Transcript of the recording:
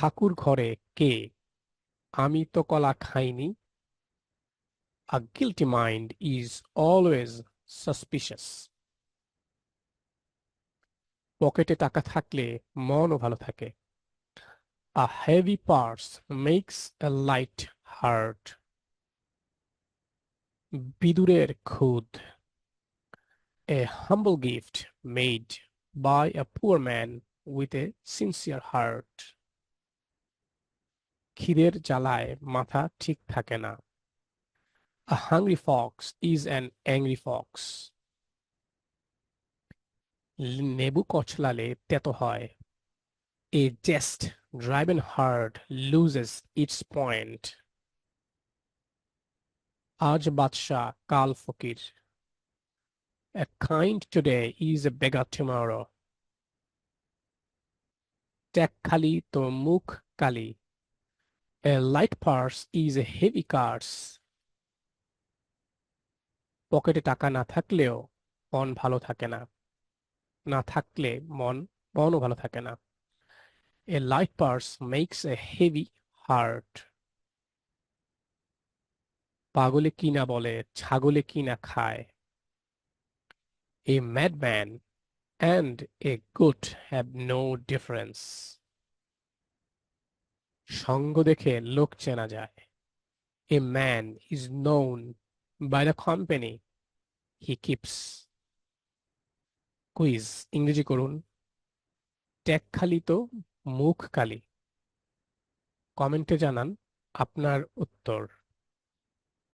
ঠাকুর ঘরে কে? আমি তো কলা খাইনি। A guilty mind is always suspicious. পকেটে টাকা থাকলে মনও ভালো থাকে। A heavy purse makes a light heart. বিদুরের খুদ, a humble gift made by a poor man with a sincere heart. খিদের জ্বালায় মাথা ঠিক থাকে না। A hungry fox is an angry fox. নেবু কচলালে তেতো হয়। A jest driven hard loses its point. আজ বাদশা কাল ফকির। A kind today is a beggar tomorrow. Tag খালি তো মুখ কালি। A light purse is a heavy curse. পকেটে টাকা না থাকলেও মন ভালো থাকে না। না থাকলে মনও ভালো থাকে না। A light purse makes a heavy heart. পাগলে কি না বলে, ছাগলে কি না খায়। A madman and a goat have no difference. সঙ্গ দেখে লোক চেনা যায়। A man is known by the company he keeps. Quiz ইংরেজি করুন। ট্যাগ খালি তো মুখ কালি। কমেন্টে জানান আপনার উত্তর।